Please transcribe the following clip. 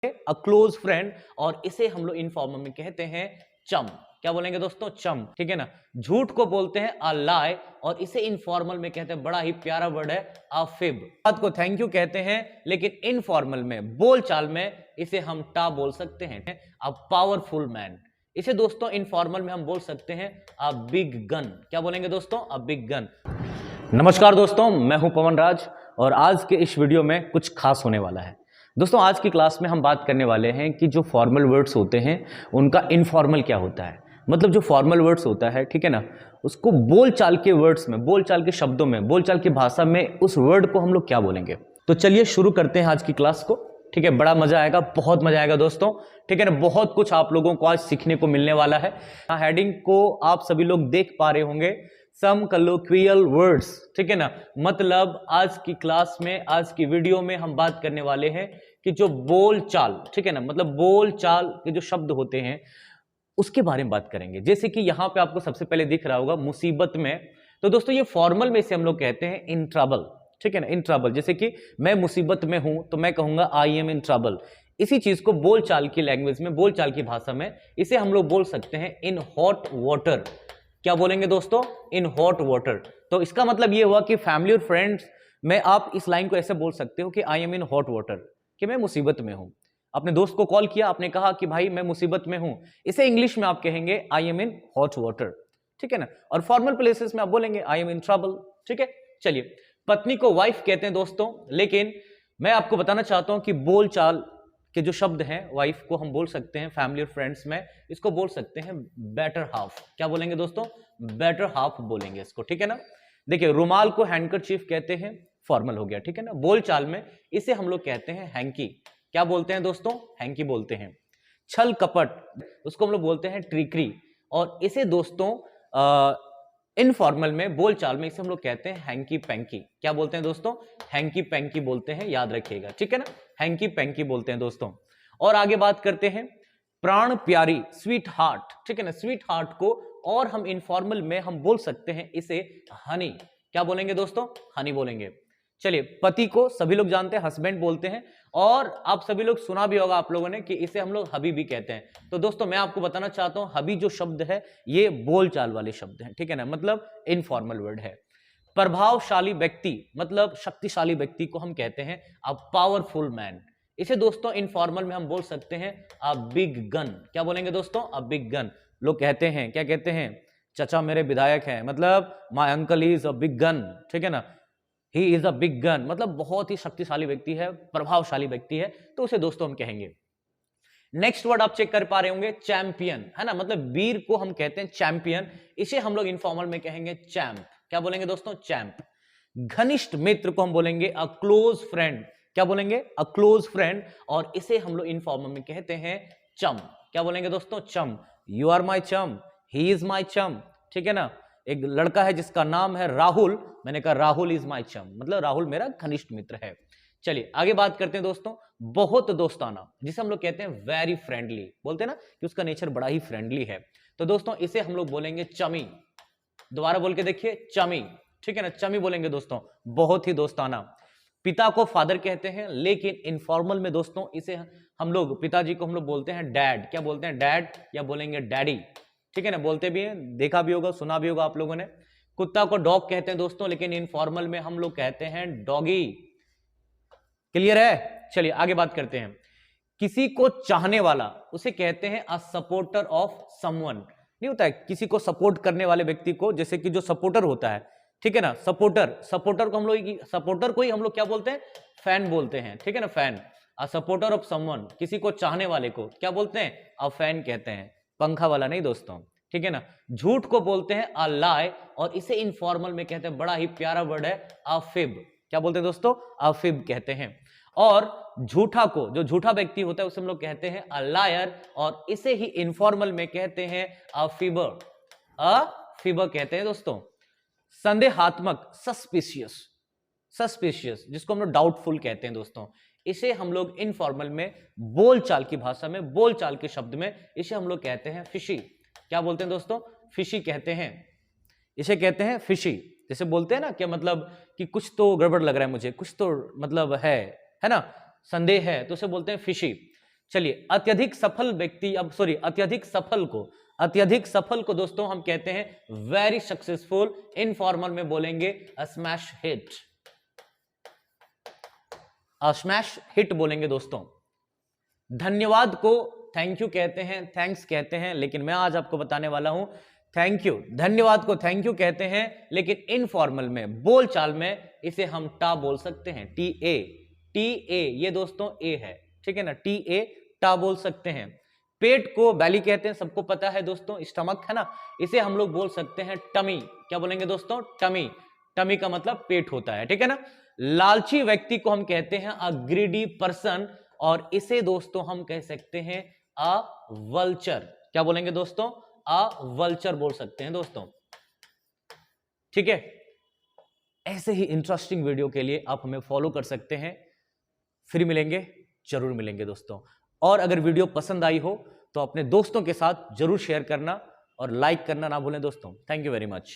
A close friend, और इसे हम लोग इनफॉर्मल में कहते हैं चम। क्या बोलेंगे दोस्तों? चम। ठीक है ना। झूठ को बोलते हैं अ लाई, और इसे इनफॉर्मल में कहते हैं, बड़ा ही प्यारा वर्ड है, अ फिब। बात को थैंक यू कहते हैं, लेकिन इनफॉर्मल में, बोलचाल में इसे हम टा बोल सकते हैं, अ पावरफुल मैन। इसे दोस्तों इनफॉर्मल में हम बोल सकते हैं अ बिग गन। क्या बोलेंगे दोस्तों? A big gun. नमस्कार दोस्तों, मैं हूं पवन राज, और आज के इस वीडियो में कुछ खास होने वाला है। दोस्तों आज की क्लास में हम बात करने वाले हैं कि जो फॉर्मल वर्ड्स होते हैं उनका इनफॉर्मल क्या होता है। मतलब जो फॉर्मल वर्ड्स होता है, ठीक है ना, उसको बोलचाल के वर्ड्स में, बोलचाल के शब्दों में, बोलचाल की भाषा में उस वर्ड को हम लोग क्या बोलेंगे। तो चलिए शुरू करते हैं आज की क्लास को। ठीक है, बड़ा मजा आएगा, बहुत मजा आएगा दोस्तों। ठीक है ना, बहुत कुछ आप लोगों को आज सीखने को मिलने वाला है। हेडिंग को आप सभी लोग देख पा रहे होंगे, सम कलोक्वियल वर्ड्स। ठीक है ना, मतलब आज की क्लास में, आज की वीडियो में हम बात करने वाले हैं कि जो बोलचाल, ठीक है ना, मतलब बोलचाल के जो शब्द होते हैं उसके बारे में बात करेंगे। जैसे कि यहां पे आपको सबसे पहले दिख रहा होगा मुसीबत में, तो दोस्तों ये फॉर्मल में इसे हम लोग कहते हैं इन ट्रबल। ठीक है ना, इन ट्रबल। जैसे कि मैं मुसीबत में हूं तो मैं कहूंगा आई एम इन ट्रबल। इसी चीज को बोलचाल की लैंग्वेज में, बोलचाल की भाषा में इसे हम लोग बोल सकते हैं इन हॉट वाटर। क्या बोलेंगे दोस्तों? In hot water. तो इसका मतलब ये हुआ कि फैमिली और फ्रेंड्स में आप इस लाइन को ऐसे बोल सकते हो कि I am in hot water, कि मैं मुसीबत में हूं। अपने दोस्त को कॉल किया, आपने कहा कि भाई मैं मुसीबत में हूं, इसे इंग्लिश में आप कहेंगे I am in hot water. ठीक है ना। और फॉर्मल प्लेसेस में आप बोलेंगे आई एम इन ट्रबल। ठीक है। चलिए, पत्नी को वाइफ कहते हैं दोस्तों, लेकिन मैं आपको बताना चाहता हूं कि बोलचाल के जो शब्द हैं, वाइफ को हम बोल सकते हैं फैमिली और फ्रेंड्स में, इसको बोल सकते हैं बेटर हाफ। क्या बोलेंगे दोस्तों? बेटर हाफ बोलेंगे इसको। ठीक है ना। देखिए, रुमाल को हैंडकरचीफ कहते हैं, फॉर्मल हो गया। ठीक है ना। बोलचाल में इसे हम लोग कहते हैं हैंकी। क्या बोलते हैं दोस्तों? हैंकी बोलते हैं। छल कपट, उसको हम लोग बोलते हैं ट्रिकरी, और इसे दोस्तों इनफॉर्मल में, बोलचाल में इसे हम लोग कहते हैं हैंकी पैंकी। क्या बोलते हैं दोस्तों? हैंकी पैंकी बोलते हैं, याद रखिएगा। ठीक है ना, हैंकी पैंकी बोलते हैं दोस्तों। और आगे बात करते हैं प्राण प्यारी, स्वीट हार्ट। ठीक है ना, स्वीट हार्ट को और हम इनफॉर्मल में हम बोल सकते हैं इसे हनी। क्या बोलेंगे दोस्तों? हनी बोलेंगे। चलिए, पति को सभी लोग जानते हैं हस्बैंड बोलते हैं, और आप सभी लोग सुना भी होगा आप लोगों ने कि इसे हम लोग हबी भी कहते हैं। तो दोस्तों मैं आपको बताना चाहता हूं, हबी जो शब्द है ये बोलचाल वाले शब्द हैं। ठीक है ना, मतलब इनफॉर्मल वर्ड है। प्रभावशाली व्यक्ति, मतलब शक्तिशाली व्यक्ति को हम कहते हैं अ पावरफुल मैन। इसे दोस्तों इनफॉर्मल में हम बोल सकते हैं अ बिग गन। क्या बोलेंगे दोस्तों? A big gun. लोग कहते हैं, क्या कहते हैं? चचा मेरे विधायक हैं, मतलब my uncle is a big gun. ठीक है ना, he is a big gun, मतलब बहुत ही शक्तिशाली व्यक्ति है, प्रभावशाली व्यक्ति है, तो उसे दोस्तों हम कहेंगे। नेक्स्ट वर्ड आप चेक कर पा रहे होंगे, चैंपियन, है ना, मतलब वीर को हम कहते हैं चैंपियन। इसे हम लोग इनफॉर्मल में कहेंगे चैंप। क्या बोलेंगे दोस्तों? चैंप। घनिष्ठ मित्र को हम बोलेंगे अ क्लोज फ्रेंड। क्या बोलेंगे? अ क्लोज फ्रेंड, और इसे हम लोग इनफॉर्मल में कहते हैं चम। क्या बोलेंगे दोस्तों? चम। यू आर माई चम, ही इज माई चम। ठीक है ना। एक लड़का है जिसका नाम है राहुल, मैंने कहा राहुल इज माई चम, मतलब राहुल मेरा घनिष्ठ मित्र है। चलिए आगे बात करते हैं दोस्तों, बहुत दोस्ताना, जिसे हम लोग कहते हैं वेरी फ्रेंडली। बोलते हैं ना कि उसका नेचर बड़ा ही फ्रेंडली है, तो दोस्तों इसे हम लोग बोलेंगे चमी। दोबारा बोल के देखिए, चमी। ठीक है ना, चमी बोलेंगे दोस्तों, बहुत ही दोस्ताना। पिता को फादर कहते हैं, लेकिन इनफॉर्मल में दोस्तों इसे हम लोग, पिताजी को हम लोग बोलते हैं डैड। क्या बोलते हैं? डैड, या बोलेंगे डैडी। ठीक है ना, बोलते भी हैं, देखा भी होगा, सुना भी होगा आप लोगों ने। कुत्ता को डॉग कहते हैं दोस्तों, लेकिन इनफॉर्मल में हम लोग कहते हैं डॉगी। क्लियर है? चलिए आगे बात करते हैं। किसी को चाहने वाला, उसे कहते हैं अ सपोर्टर ऑफ समवन। नहीं होता है किसी को सपोर्ट करने वाले व्यक्ति को, जैसे कि जो सपोर्टर होता है, ठीक है ना, सपोर्टर, सपोर्टर को हम लोग, सपोर्टर को ही हम लोग क्या बोलते हैं? फैन बोलते हैं। ठीक है ना, fan. A supporter of someone, किसी को चाहने वाले को क्या बोलते हैं? अ फैन कहते हैं, पंखा वाला नहीं दोस्तों। ठीक है ना। झूठ को बोलते हैं अ लाई, और इसे इनफॉर्मल में कहते हैं, बड़ा ही प्यारा वर्ड है, अ फिब। क्या बोलते हैं दोस्तों? अ फिब कहते हैं। और झूठा को, जो झूठा व्यक्ति होता है उसे हम लोग कहते हैं अ लायर, और इसे ही इनफॉर्मल में कहते हैं अ फिबर। अ फिबर कहते हैं दोस्तों। संदेहात्मक, सस्पिशियस, सस्पिशियस, जिसको हम लोग डाउटफुल कहते हैं दोस्तों, इसे हम लोग इनफॉर्मल में, बोलचाल की भाषा में, बोलचाल के शब्द में इसे हम लोग कहते हैं फिशी। क्या बोलते हैं दोस्तों? फिशी कहते हैं, इसे कहते हैं फिशी। जैसे बोलते हैं ना कि मतलब कि कुछ तो गड़बड़ लग रहा है मुझे, कुछ तो मतलब है ना, संदेह है, तो उसे बोलते हैं फिशी। चलिए अत्यधिक सफल व्यक्ति, अब सॉरी अत्यधिक सफल को दोस्तों हम कहते हैं वेरी सक्सेसफुल। इनफॉर्मल में बोलेंगे स्मैश हिट, स्मैश हिट बोलेंगे दोस्तों। धन्यवाद को थैंक यू कहते हैं, थैंक्स कहते हैं, लेकिन मैं आज आपको बताने वाला हूं थैंक यू, धन्यवाद को थैंक यू कहते हैं, लेकिन इनफॉर्मल में बोलचाल में इसे हम टा बोल सकते हैं, टी ए, ये दोस्तों ए है, ठीक है ना, टी ए टा बोल सकते हैं। पेट को बैली कहते हैं, सबको पता है दोस्तों, स्टमक है ना, इसे हम लोग बोल सकते हैं टमी। क्या बोलेंगे दोस्तों? टमी। टमी का मतलब पेट होता है, ठीक है ना। लालची व्यक्ति को हम कहते हैं अ ग्रीडी पर्सन, और इसे दोस्तों हम कह सकते हैं अ वल्चर। क्या बोलेंगे दोस्तों? अ वल्चर बोल सकते हैं दोस्तों, ठीक है। ऐसे ही इंटरेस्टिंग वीडियो के लिए आप हमें फॉलो कर सकते हैं। फिर मिलेंगे, जरूर मिलेंगे दोस्तों। और अगर वीडियो पसंद आई हो तो अपने दोस्तों के साथ जरूर शेयर करना और लाइक करना ना भूलें दोस्तों। Thank you very much.